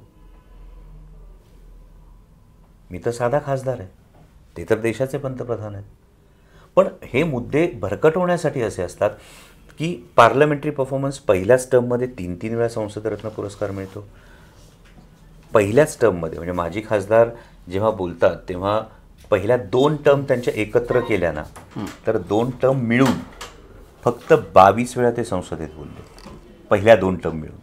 मी तर साधा खासदार आहे, ते तर देशाचे पंतप्रधान आहेत. पण हे मुद्दे भरकटवण्यासाठी असे असतात की पार्लमेंटरी परफॉर्मन्स पहिल्याच टर्ममध्ये 3 वेळा संसदरत्न पुरस्कार मिळतो. पहिल्याच टर्ममध्ये, म्हणजे माजी खासदार जेव्हा बोलतात तेव्हा पहिल्या 2 टर्म त्यांच्या एकत्र केल्या ना, तर 2 टर्म मिळून फक्त 22 वेळा ते संसदेत बोलले, पहिल्या 2 टर्म मिळून.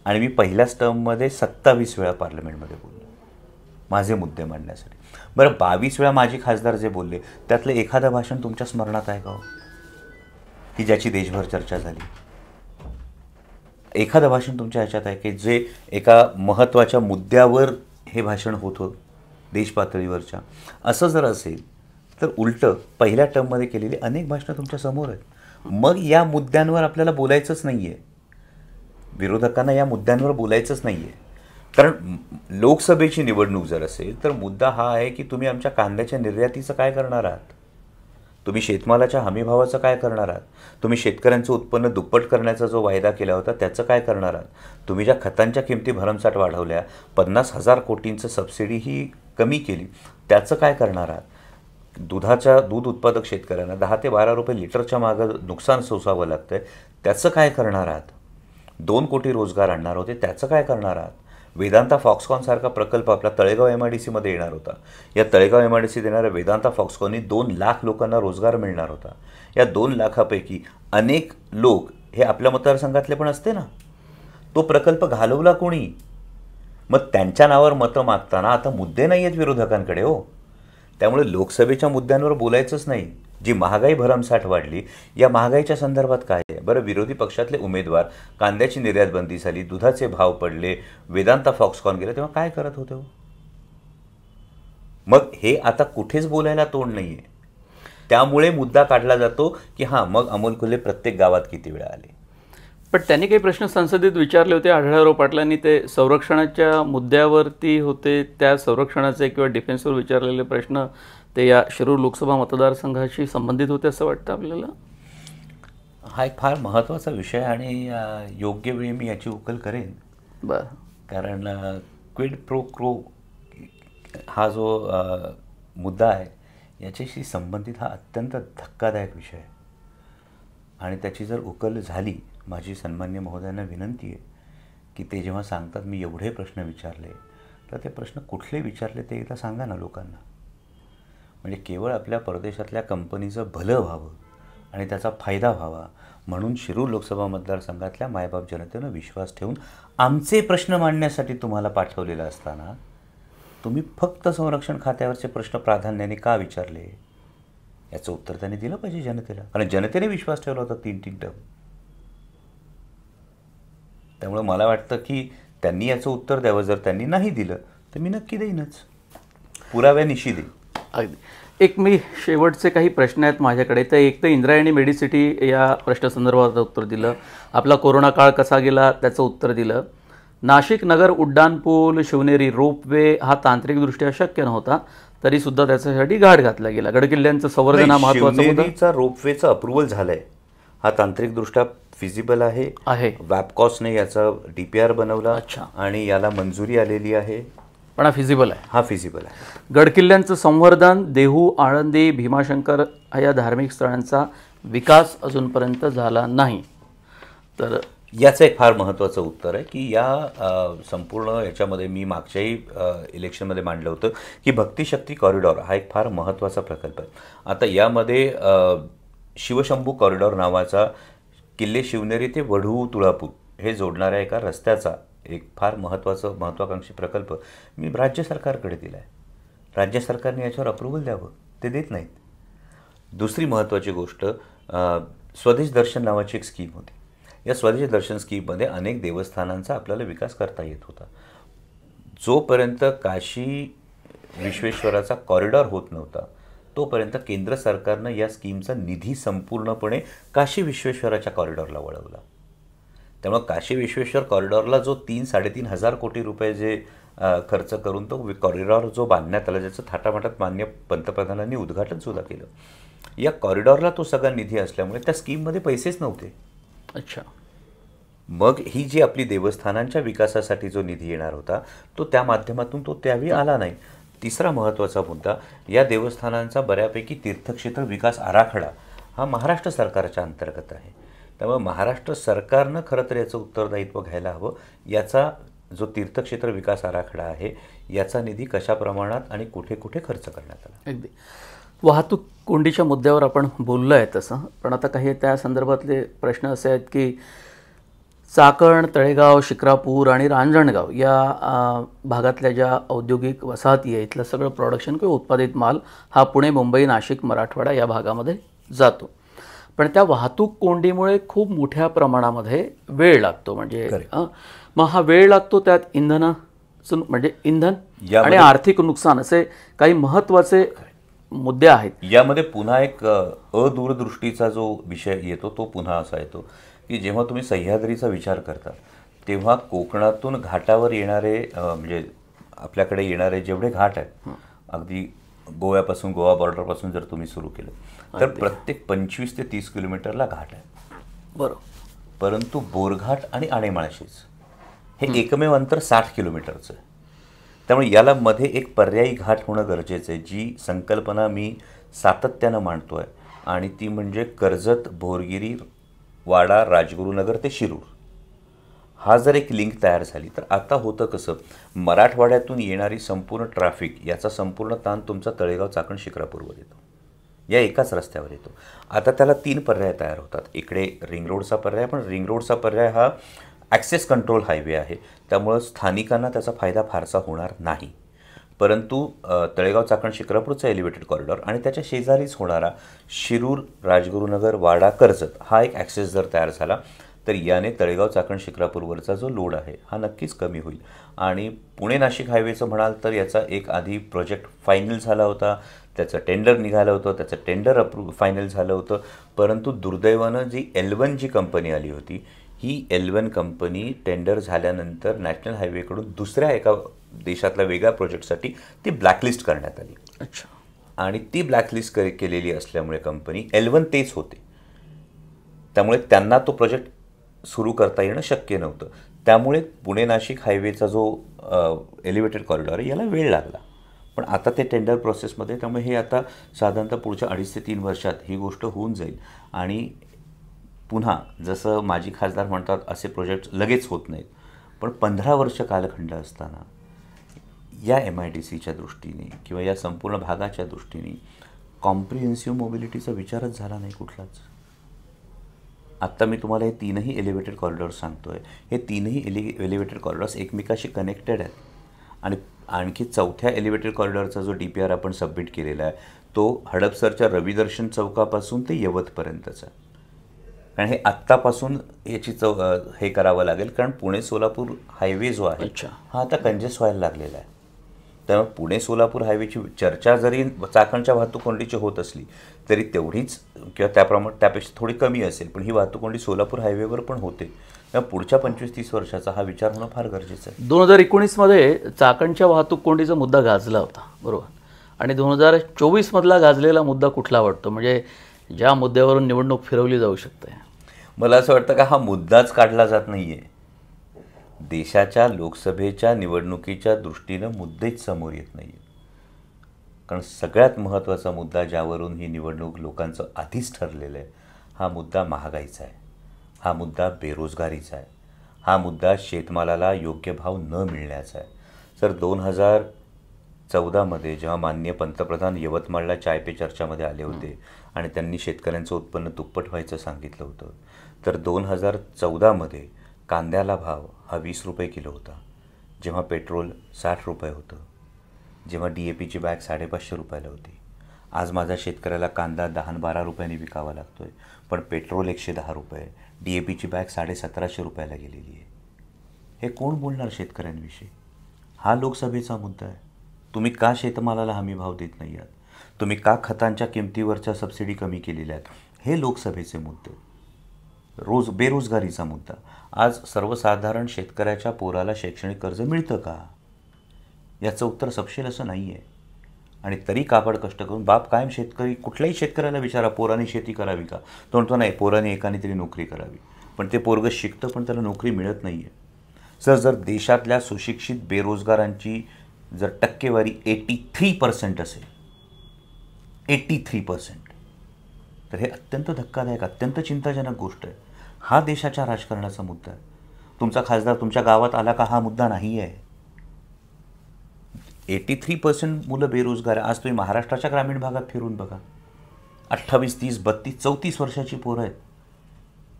आणि मी पहिल्याच टर्ममध्ये 27 वेळा पार्लमेंटमध्ये बोललो माझे मुद्दे मांडण्यासाठी. बरं, 22 वेळा माजी खासदार जे बोलले त्यातलं एखादं भाषण तुमच्या स्मरणात आहे का हो, की ज्याची देशभर चर्चा झाली? एखादं भाषण तुमच्या ह्याच्यात आहे की जे एका महत्त्वाच्या मुद्द्यावर हे भाषण होत होतं देश पातळीवरच्या? असं जर असेल तर उलटं पहिल्या टर्ममध्ये केलेली अनेक भाषणं तुमच्या समोर आहेत. मग या मुद्द्यांवर आपल्याला बोलायचंच नाही आहे, विरोधकांना या मुद्द्यांवर बोलायचंच नाही आहे. कारण लोकसभेची निवडणूक जर असेल तर मुद्दा हा आहे की तुम्ही आमच्या कांद्याच्या निर्यातीचं काय करणार आहात, तुम्ही शेतमालाच्या हमीभावाचं काय करणार आहात, तुम्ही शेतकऱ्यांचं उत्पन्न दुप्पट करण्याचा जो वायदा केला होता त्याचं काय करणार आहात, तुम्ही ज्या खतांच्या किमती भरमसाठ वाढवल्या, 50,000 कोटींचं सबसिडी ही कमी केली, त्याचं काय करणार आहात. दूध उत्पादक शेतकऱ्यांना 10 ते 12 रुपये लिटरच्या मागं नुकसान सोसावं लागतंय, त्याचं काय करणार आहात? 2 कोटी रोजगार आणणार होते, त्याचं काय करणार आहात? वेदांता फॉक्सकॉन सारखा प्रकल्प आपला तळेगाव MIDC मध्ये येणार होता. या तळेगाव MIDC येणाऱ्या वेदांता फॉक्सकॉननी 2 लाख लोकांना रोजगार मिळणार होता. या 2 लाखापैकी अनेक लोक हे आपल्या मतदारसंघातले पण असते ना. तो प्रकल्प घालवला कोणी? मग त्यांच्या नावावर मतं मागताना आता मुद्दे नाही आहेत विरोधकांकडे हो. त्यामुळे लोकसभेच्या मुद्द्यांवर बोलायचंच नाही. जी महागाई भरमसाठ वाढली, या महागाईच्या संदर्भात काय आहे? बरं, विरोधी पक्षातले उमेदवार कांद्याची निर्यात बंदी झाली, दुधाचे भाव पडले, वेदांता फॉक्सकॉन गेले, तेव्हा काय करत होते हो? मग हे आता कुठेच बोलायला तोंड नाहीये. त्यामुळे मुद्दा काढला जातो की हां, मग अमोल कोल्हे प्रत्येक गावात किती वेळा आले. पण त्यांनी काही प्रश्न संसदेत विचारले होते आढळराव पाटलांनी, ते संरक्षणाच्या मुद्द्यावरती होते. त्या संरक्षणाचे किंवा डिफेन्सवर विचारलेले प्रश्न ते या शिरूर लोकसभा मतदारसंघाशी संबंधित होते असं वाटतं आपल्याला? हा एक फार महत्त्वाचा विषय आणि योग्य वेळी मी याची उकल करेन. बरं. कारण क्विड प्रो क्रो हा जो मुद्दा आहे याच्याशी संबंधित हा अत्यंत धक्कादायक विषय आहे. आणि त्याची जर उकल झाली, माझी सन्मान्य महोदयांना विनंती आहे की ते जेव्हा सांगतात मी एवढे प्रश्न विचारले, तर ते प्रश्न कुठले विचारले ते एकदा सांगा ना लोकांना. म्हणजे केवळ आपल्या परदेशातल्या कंपनीचं भलं व्हावं आणि त्याचा फायदा व्हावा म्हणून शिरूर लोकसभा मतदारसंघातल्या मायबाप जनतेनं विश्वास ठेवून आमचे प्रश्न मांडण्यासाठी तुम्हाला पाठवलेलं असताना तुम्ही फक्त संरक्षण खात्यावरचे प्रश्न प्राधान्याने का विचारले? याचं उत्तर त्यांनी दिलं पाहिजे जनतेला. कारण जनतेने विश्वास ठेवला होता 3 टर्म. त्यामुळे मला वाटतं की त्यांनी याचं उत्तर द्यावं. जर त्यांनी नाही दिलं तर मी नक्की देईनच, पुराव्यानिशी देईन. अगदी. एक मी शेवटचे काही प्रश्न आहेत माझ्याकडे. तर एक तर इंद्रायणी मेडिसिटी या प्रश्नासंदर्भात उत्तर दिलं. आपला कोरोना काळ कसा गेला त्याचं उत्तर दिलं. नाशिक नगर उड्डाणपूल, शिवनेरी रोपवे हा तांत्रिकदृष्ट्या शक्य नव्हता, तरीसुद्धा त्याच्यासाठी घाट घातला गेला. गडकिल्ल्यांचं संवर्धन हा महत्त्वाचा मुद्दा. शिवनेरीचा रोपवेचं अप्रुव्हल झालंय, हा तांत्रिकदृष्ट्या फिजिबल आहे. वॅपकॉसने याचा DPR बनवला आणि याला मंजुरी आलेली आहे. पण हा फिजिबल आहे. हा फिजिबल आहे. गडकिल्ल्यांचं संवर्धन, देहू, आळंदी, भीमाशंकर या धार्मिक स्थळांचा विकास अजूनपर्यंत झाला नाही. तर याचं एक फार महत्त्वाचं उत्तर आहे की या संपूर्ण याच्यामध्ये मी मागच्याही इलेक्शनमध्ये मांडलं होतं की भक्तिशक्ती कॉरिडॉर हा एक फार महत्त्वाचा प्रकल्प आहे. आता यामध्ये शिवशंभू कॉरिडॉर नावाचा किल्ले शिवनेरी ते वढू तुळापूर हे जोडणाऱ्या एका रस्त्याचा एक फार महत्त्वाकांक्षी प्रकल्प मी राज्य सरकारकडे दिला आहे. राज्य सरकारने याच्यावर अप्रुव्हल द्यावं, ते देत नाहीत. दुसरी महत्त्वाची गोष्ट, स्वदेश दर्शन नावाची एक स्कीम होती. या स्वदेश दर्शन स्कीममध्ये अनेक देवस्थानांचा आपल्याला विकास करता येत होता. जोपर्यंत काशी विश्वेश्वराचा कॉरिडॉर होत नव्हता तोपर्यंत केंद्र सरकारनं या स्कीमचा निधी संपूर्णपणे काशी विश्वेश्वराच्या कॉरिडॉरला वळवला. त्यामुळे काशी विश्वेश्वर कॉरिडॉरला जो 3-3.5 हजार कोटी रुपये जे खर्च करून तो कॉरिडॉर जो बांधण्यात आला, ज्याचं थाटामाटात मान्य पंतप्रधानांनी उद्घाटनसुद्धा केलं, या कॉरिडॉरला तो सगळा निधी असल्यामुळे त्या स्कीममध्ये पैसेच नव्हते. अच्छा. मग ही जी आपली देवस्थानांच्या विकासासाठी जो निधी येणार होता तो त्या माध्यमातून तो त्यावेळी आला नाही. तिसरा महत्त्वाचा मुद्दा, या देवस्थानांचा बऱ्यापैकी तीर्थक्षेत्र विकास आराखडा हा महाराष्ट्र सरकारच्या अंतर्गत आहे. त्यामुळे महाराष्ट्र सरकारनं खरं तर याचं उत्तरदायित्व घ्यायला हवं. याचा जो तीर्थक्षेत्र विकास आराखडा आहे याचा निधी कशा प्रमाणात आणि कुठे कुठे खर्च करण्यात आला. अगदी. वाहतूक कोंडीच्या मुद्द्यावर आपण बोललो आहे तसं, पण आता काही त्या संदर्भातले प्रश्न असे आहेत की चाकण, तळेगाव, शिक्रापूर आणि रांजणगाव या भागातल्या ज्या औद्योगिक वसाहती आहे, इथलं सगळं प्रोडक्शन किंवा उत्पादित माल हा पुणे, मुंबई, नाशिक, मराठवाडा या भागामध्ये जातो. पण त्या वाहतूक कोंडीमुळे खूप मोठ्या प्रमाणामध्ये वेळ लागतो. म्हणजे मग हा वेळ लागतो, त्यात इंधनाचं म्हणजे इंधन आणि आर्थिक नुकसान असे काही महत्त्वाचे मुद्दे आहेत. यामध्ये पुन्हा एक अदूरदृष्टीचा जो विषय येतो तो पुन्हा असा येतो की जेव्हा तुम्ही सह्याद्रीचा विचार करता तेव्हा कोकणातून घाटावर येणारे म्हणजे आपल्याकडे येणारे जेवढे घाट आहेत, अगदी गोव्यापासून, गोवा बॉर्डरपासून जर तुम्ही सुरू केलं तर प्रत्येक 25 ते 30 किलोमीटरला घाट आहे. बरोबर. परंतु बोरघाट आणि आणेमाळशेज हे एकमेव अंतर 60 किलोमीटरचं आहे. त्यामुळे याला मध्ये एक पर्यायी घाट होणं गरजेचं आहे. जी संकल्पना मी सातत्यानं मांडतोय आणि ती म्हणजे कर्जत, भोरगिरी, वाडा, राजगुरुनगर ते शिरूर. हा जर एक लिंक तयार झाली तर आता होतं कसं, मराठवाड्यातून येणारी संपूर्ण ट्रॅफिक याचा संपूर्ण ताण तुमचा तळेगाव, चाकण, शिक्रापूरवर येतो, या एकाच रस्त्यावर येतो. आता त्याला 3 पर्याय तयार होतात. इकडे रिंग रोडचा पर्याय, पण रिंग रोडचा पर्याय हा ॲक्सेस कंट्रोल हायवे आहे, त्यामुळं स्थानिकांना त्याचा फायदा फारसा होणार नाही. परंतु तळेगाव, चाकण, शिक्रापूरचा एलिव्हेटेड कॉरिडॉर आणि त्याच्या शेजारीच होणारा शिरूर, राजगुरुनगर, वाडा, कर्जत हा एक ॲक्सेस जर तयार झाला तर याने तळेगाव, चाकण, शिक्रापूरवरचा जो लोड आहे हा नक्कीच कमी होईल. आणि पुणे नाशिक हायवेचं म्हणाल तर याचा एक आधी प्रोजेक्ट फायनल झाला होता, त्याचं टेंडर निघालं होतं, त्याचं टेंडर फायनल झालं होतं. परंतु दुर्दैवानं जी L1 जी कंपनी आली होती, ही L1 कंपनी टेंडर झाल्यानंतर नॅशनल हायवेकडून दुसऱ्या एका देशातल्या वेगळ्या प्रोजेक्टसाठी ती ब्लॅकलिस्ट करण्यात आली. अच्छा. आणि ती ब्लॅकलिस्ट केलेली असल्यामुळे कंपनी L1 तेच होते, त्यामुळे त्यांना तो प्रोजेक्ट सुरू करता येणं शक्य नव्हतं. त्यामुळे पुणे नाशिक हायवेचा जो एलिव्हेटेड कॉरिडॉर आहे याला वेळ लागला. पण आता ते टेंडर प्रोसेसमध्ये, त्यामुळे हे आता साधारणतः पुढच्या 2.5 ते 3 वर्षात ही गोष्ट होऊन जाईल. आणि पुन्हा जसं माजी खासदार म्हणतात असे प्रोजेक्ट लगेच होत नाहीत, पण 15 वर्ष कालखंड असताना या MIDCच्या दृष्टीने किंवा या संपूर्ण भागाच्या दृष्टीने कॉम्प्रिहेन्सिव्ह मोबिलिटीचा विचारच झाला नाही कुठलाच. आत्ता मी तुम्हाला हे 3ही एलिव्हेटेड कॉरिडॉर्स सांगतो आहे. हे 3ही एलिव्हेटेड कॉरिडॉर्स एकमेकाशी कनेक्टेड आहेत. आणि आणखी 4थ्या एलिव्हेटेड कॉरिडॉरचा जो DPR आपण सबमिट केलेला आहे तो हडपसरच्या रविदर्शन चौकापासून ते यवतपर्यंतचा. कारण हे आत्तापासून याची हे करावं लागेल, कारण पुणे सोलापूर हायवे जो आहे हा आता कंजेस्ट व्हायला लागलेला आहे. त्यामुळे पुणे सोलापूर हायवेची चर्चा जरी चाकणच्या वाहतूक कोंडीची होत असली तरी तेवढीच किंवा त्यापेक्षा थोडी कमी असेल, पण ही वाहतूक कोंडी सोलापूर हायवेवर पण होते. त्यामुळे पुढच्या 25-30 वर्षाचा हा विचार होणं फार गरजेचं आहे. 2019मध्ये चाकणच्या वाहतूक कोंडीचा मुद्दा गाजला होता, बरोबर. आणि 2024मधला गाजलेला मुद्दा कुठला वाटतो, म्हणजे ज्या मुद्द्यावरून निवडणूक फिरवली जाऊ शकते? मला असं वाटतं का हा मुद्दाच काढला जात नाही आहे. देशाच्या लोकसभेच्या निवडणुकीच्या दृष्टीनं मुद्देच समोर येत नाही आहेत. कारण सगळ्यात महत्त्वाचा मुद्दा ज्यावरून ही निवडणूक लोकांचं आधीच ठरलेलं आहे, हा मुद्दा महागाईचा आहे, हा मुद्दा बेरोजगारीचा आहे, हा मुद्दा शेतमालाला योग्य भाव न मिळण्याचा आहे. सर 2014मध्ये जेव्हा माननीय पंतप्रधान यवतमाळला चाय पे चर्चामध्ये आले होते आणि त्यांनी शेतकऱ्यांचं उत्पन्न दुप्पट व्हायचं सांगितलं होतं, तर 2014मध्ये कांद्याला भाव हा 20 रुपये किलो होता, जेव्हा पेट्रोल 60 रुपये होतं, जेव्हा DAPची बॅग 550 रुपयाला होती. आज माझा शेतकऱ्याला कांदा 10-12 रुपयांनी विकावा लागतो आहे, पण पेट्रोल 110 रुपये, DAPची बॅग 1750 रुपयाला गेलेली आहे. हे कोण बोलणार शेतकऱ्यांविषयी? हा लोकसभेचा मुद्दा आहे. तुम्ही का शेतमालाला हमी भाव देत नाही आहात? तुम्ही का खतांच्या किमतीवरच्या सबसिडी कमी केलेल्या आहेत? हे लोकसभेचे मुद्दे. बेरोजगारीचा मुद्दा. आज सर्वसाधारण शेतकऱ्याच्या पोराला शैक्षणिक कर्ज मिळतं का? याचं उत्तर सपशेल असं नाही आहे. आणि तरी कापड कष्ट करून बाप कायम शेतकरी, कुठल्याही शेतकऱ्याला विचारा पोराने शेती करावी का, तो म्हणतो नाही, पोराने एकाने तरी नोकरी करावी. पण ते पोरगं शिकतं पण त्याला नोकरी मिळत नाही आहे. सर जर देशातल्या सुशिक्षित बेरोजगारांची जर टक्केवारी 83% असेल, 83%, तर हे अत्यंत धक्कादायक, अत्यंत चिंताजनक गोष्ट आहे. हा देशाच्या राजकारणाचा मुद्दा आहे. तुमचा खासदार तुमच्या गावात आला का हा मुद्दा नाही आहे. 83% मुलं बेरोजगार आहे. आज तुम्ही महाराष्ट्राच्या ग्रामीण भागात फिरून बघा, 28, 30, 32, 34 वर्षाची पोरं आहेत.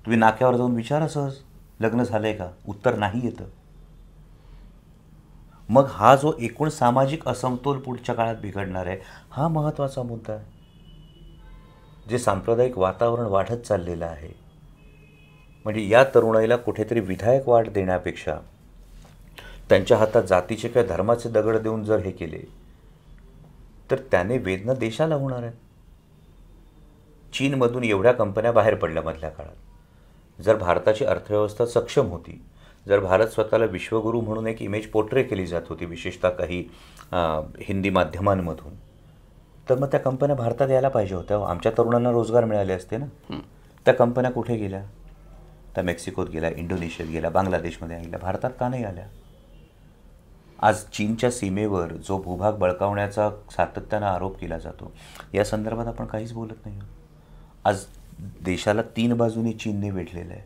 तुम्ही नाक्यावर जाऊन विचारा सहज, लग्न झालं आहे का? उत्तर नाही येतं. मग हा जो एकूण सामाजिक असमतोल पुढच्या काळात बिघडणार आहे, हा महत्त्वाचा मुद्दा आहे. जे सांप्रदायिक वातावरण वाढत चाललेलं आहे, म्हणजे या तरुणाईला कुठेतरी विधायक वाढ देण्यापेक्षा त्यांच्या हातात जातीचे किंवा धर्माचे दगड देऊन जर हे केले तर त्याने वेदना देशाला होणार आहे. चीनमधून एवढ्या कंपन्या बाहेर पडल्या मधल्या काळात. जर भारताची अर्थव्यवस्था सक्षम होती, जर भारत स्वतःला विश्वगुरू म्हणून एक इमेज पोर्ट्रे केली जात होती, विशेषतः काही हिंदी माध्यमांमधून, तर मग त्या कंपन्या भारतात यायला पाहिजे होत्या. आमच्या तरुणांना रोजगार मिळाले असते ना. त्या कंपन्या कुठे गेल्या? त्या मेक्सिकोत गेल्या, इंडोनेशियात गेल्या, बांगलादेशमध्ये गेल्या, भारतात का नाही आल्या? आज चीनच्या सीमेवर जो भूभाग बळकावण्याचा सातत्यानं आरोप केला जातो, या संदर्भात आपण काहीच बोलत नाही आहोत. आज देशाला 3 बाजूनी चीनने वेढलेलं आहे,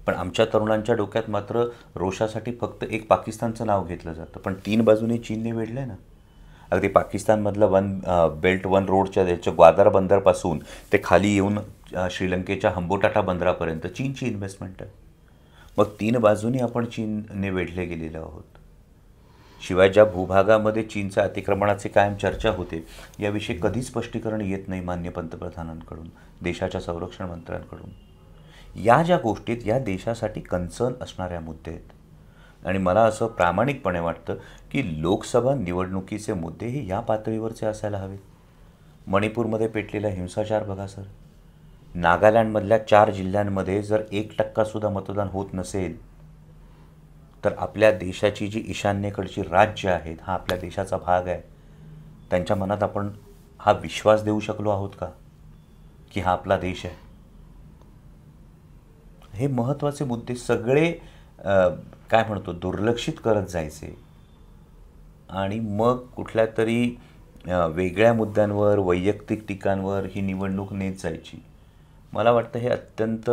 पण आमच्या तरुणांच्या डोक्यात मात्र रोषासाठी फक्त एक पाकिस्तानचं नाव घेतलं जातं, पण 3 बाजूनी चीनने वेढलं आहे ना. अगदी पाकिस्तानमधलं बेल्ट 1 रोडच्या त्याच्या ग्वादर बंदरपासून ते खाली येऊन श्रीलंकेच्या हंबोटाटा बंदरापर्यंत चीनची इन्व्हेस्टमेंट आहे. मग 3 बाजूनी आपण चीनने वेढले गेलेलो आहोत. शिवाय ज्या भूभागामध्ये चीनच्या अतिक्रमणाची कायम चर्चा होते, याविषयी कधीच स्पष्टीकरण येत नाही माननीय पंतप्रधानांकडून, देशाच्या संरक्षण मंत्र्यांकडून. या ज्या गोष्टीत या देशासाठी कन्सर्न असणाऱ्या मुद्दे आहेत. आणि मला असं प्रामाणिकपणे वाटतं की लोकसभा निवडणुकीचे मुद्दे हे या पातळीवरचे असायला हवेत. मणिपूरमध्ये पेटलेला हिंसाचार बघा सर. नागालँडमधल्या 4 जिल्ह्यांमध्ये जर 1% मतदान होत नसेल, तर आपल्या देशाची जी ईशान्येकडची राज्य आहेत, हा आपल्या देशाचा भाग आहे, त्यांच्या मनात आपण हा विश्वास देऊ शकलो आहोत का की हा आपला देश आहे? हे महत्त्वाचे मुद्दे सगळे काय म्हणतो दुर्लक्षित करत जायचे आणि मग कुठल्या तरी वेगळ्या मुद्द्यांवर, वैयक्तिक टीकांवर ही निवडणूक नेत जायची. मला वाटतं हे अत्यंत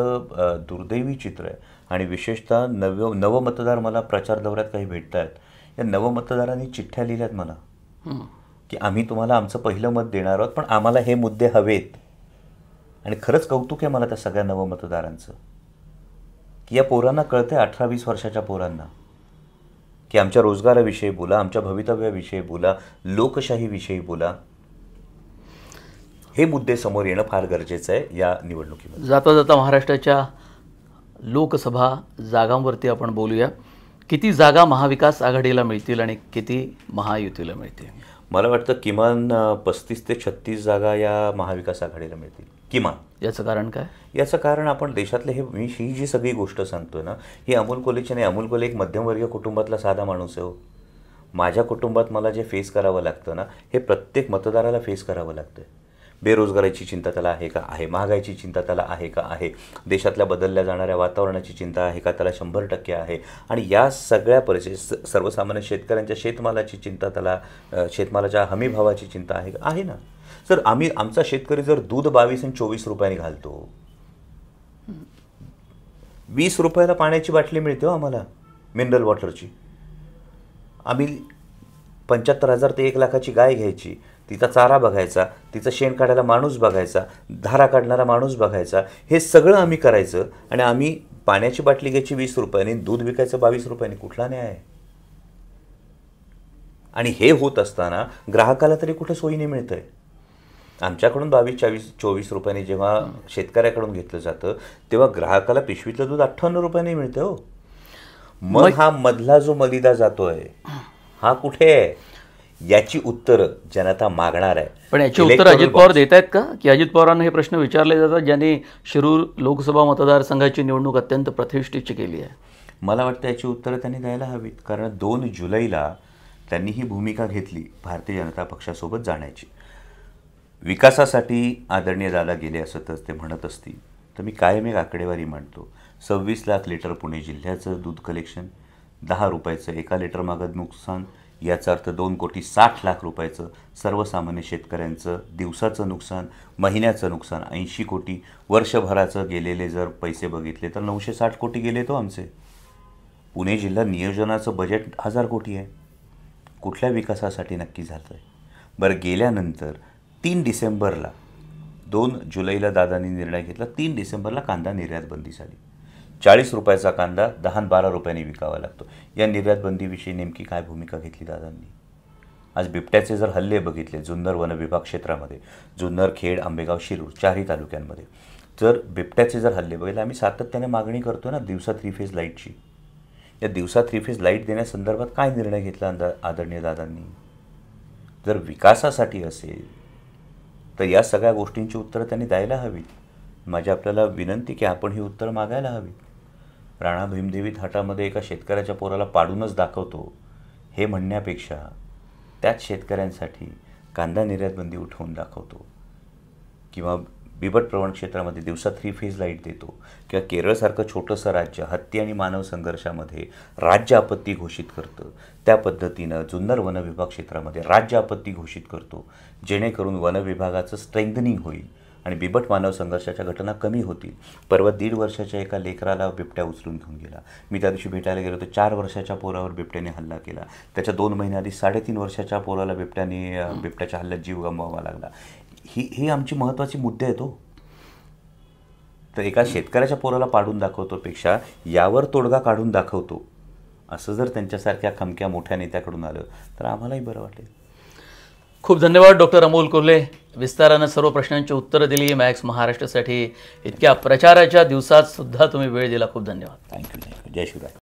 दुर्दैवी चित्र आहे. आणि विशेषतः नवमतदार मला प्रचार दौऱ्यात काही भेटत आहेत. या नवमतदारांनी चिठ्ठ्या लिहिल्यात मला की आम्ही तुम्हाला आमचं पहिलं मत देणार आहोत, पण आम्हाला हे मुद्दे हवेत. आणि खरंच कौतुक आहे मला त्या सगळ्या नवमतदारांचं की या पोरांना कळतं आहे, 18-20 वर्षाच्या पोरांना, की आमच्या रोजगाराविषयी बोला, आमच्या भवितव्याविषयी बोला, लोकशाहीविषयी बोला. हे मुद्दे समोर येणं फार गरजेचं आहे या निवडणुकीमध्ये. जाता जाता महाराष्ट्राच्या लोकसभा जागांवरती आपण बोलूया. किती जागा महाविकास आघाडीला मिळतील आणि किती महायुतीला मिळतील? मला वाटतं किमान 35 ते 36 जागा या महाविकास आघाडीला मिळतील किमान. याचं कारण काय? याचं कारण आपण देशातले ही जी सगळी गोष्ट सांगतोय ना, ही अमोल कोल्हेची नाही. अमोल कोल्हे एक मध्यमवर्गीय कुटुंबातला साधा माणूस आहे हो. माझ्या कुटुंबात मला जे फेस करावं लागतं ना, हे प्रत्येक मतदाराला फेस करावं लागतं. बेरोजगारीची चिंता त्याला आहे का? आहे. महागाईची चिंता त्याला आहे का? आहे. देशातल्या बदलल्या जाणाऱ्या वातावरणाची चिंता आहे का? त्याला 100% आहे. आणि या सगळ्या परिस्थितीत सर्वसामान्य शेतकऱ्यांच्या शेतमालाची चिंता त्याला, शेतमालाच्या हमीभावाची चिंता आहे का? आहे ना. सर आमचा शेतकरी जर दूध 22 आणि 24 रुपयांनी घालतो, 20 रुपयाला पाण्याची बाटली मिळते हो आम्हाला मिनरल वॉटरची. आम्ही 75,000 ते 1 लाखाची गाय घ्यायची, तिचा चारा बघायचा, तिचं शेण काढायला माणूस बघायचा, धारा काढणारा माणूस बघायचा, हे सगळं आम्ही करायचं. आणि आम्ही पाण्याची बाटली घ्यायची 20 रुपयांनी, दूध विकायचं 22 रुपयांनी. कुठला न्याय आहे? आणि हे होत असताना ग्राहकाला तरी कुठे सोयीने मिळतंय. आमच्याकडून 22-24 रुपयांनी जेव्हा शेतकऱ्याकडून घेतलं जातं, तेव्हा ग्राहकाला पिशवीतलं दूध 58 रुपयांनी मिळतं हो. मग हा मधला जो मलिदा जातोय, हा कुठे आहे? याची उत्तर जनता मागणार आहे. पण याची उत्तर अजित पवार देत आहेत का? की अजित पवारांना हे प्रश्न विचारले जातात ज्यांनी शिरूर लोकसभा मतदारसंघाची निवडणूक अत्यंत प्रतिष्ठेची केली आहे? मला वाटतं याची उत्तरं त्यांनी द्यायला हवीत. कारण 2 जुलैला त्यांनी ही भूमिका घेतली भारतीय जनता पक्षासोबत जाण्याची. विकासासाठी आदरणीय दादा गेले असं तर ते म्हणत असतील, तर मी कायम एक आकडेवारी मांडतो. 26 लाख लिटर पुणे जिल्ह्याचं दूध कलेक्शन, 10 रुपयाचं 1 लिटर मागं नुकसान, याचा अर्थ 2,60,00,000 रुपयाचं सर्वसामान्य शेतकऱ्यांचं दिवसाचं नुकसान, महिन्याचं नुकसान 80 कोटी, वर्षभराचं गेलेले जर पैसे बघितले तर 960 कोटी गेले तो आमचे. पुणे जिल्हा नियोजनाचं बजेट 1000 कोटी आहे. कुठल्या विकासासाठी नक्की झालं आहे? बरं, गेल्यानंतर 3 डिसेंबरला, 2 जुलैला दादांनी निर्णय घेतला, 3 डिसेंबरला कांदा निर्यात बंदी झाली. 40 रुपयाचा कांदा 10-12 रुपयांनी विकावा लागतो. या निर्यात बंदीविषयी नेमकी काय भूमिका घेतली दादांनी? आज बिबट्याचे जर हल्ले बघितले जुन्नर वन विभाग क्षेत्रामध्ये, जुन्नर, खेड, आंबेगाव, शिरूर 4ही तालुक्यांमध्ये, जर बिबट्याचे जर हल्ले बघितले, आम्ही सातत्याने मागणी करतो ना दिवसा 3 फेज लाईटची. या दिवसा 3 फेज लाईट देण्यासंदर्भात काय निर्णय घेतला आदरणीय दादांनी? जर विकासासाठी असेल तर या सगळ्या गोष्टींची उत्तरं त्यांनी द्यायला हवीत. माझी आपल्याला विनंती की आपण ही उत्तरं मागायला हवीत. राणा भीमदेवी थाटामध्ये एका शेतकऱ्याच्या पोराला पाडूनच दाखवतो हे म्हणण्यापेक्षा त्याच शेतकऱ्यांसाठी कांदा निर्यात बंदी उठवून दाखवतो किंवा बिबट प्रवण क्षेत्रामध्ये दिवसा 3 फेज लाईट देतो, किंवा केरळसारखं छोटंसं राज्य हत्ती आणि मानव संघर्षामध्ये राज्य आपत्ती घोषित करतं, त्या पद्धतीनं जुन्नर वन विभाग क्षेत्रामध्ये राज्य आपत्ती घोषित करतो, जेणेकरून वन विभागाचं स्ट्रेंथनिंग होईल आणि बिबट मानव संघर्षाच्या घटना कमी होतील. परवा 1.5 वर्षाच्या एका लेकराला बिबट्या उचलून घेऊन गेला. मी त्या दिवशी भेटायला गेलो तर 4 वर्षाच्या पोरावर बिबट्याने हल्ला केला. त्याच्या 2 महिन्याआधी 3.5 वर्षाच्या पोराला बिबट्याच्या हल्ल्यात जीव गमवावा लागला. ही आमची महत्त्वाची मुद्दे आहेत. तर एका शेतकऱ्याच्या पोराला पाडून दाखवतोपेक्षा यावर तोडगा काढून दाखवतो असं जर त्यांच्यासारख्या खमक्या मोठ्या नेत्याकडून आलं तर आम्हालाही बरं वाटेल. खूप धन्यवाद डॉक्टर अमोल कोल्हे. विस्तारानं सर्व प्रश्नांची उत्तरं दिली. मॅक्स महाराष्ट्रासाठी इतक्या प्रचाराच्या दिवसात सुद्धा तुम्ही वेळ दिला. खूप धन्यवाद. थँक्यू. जय शिवराय.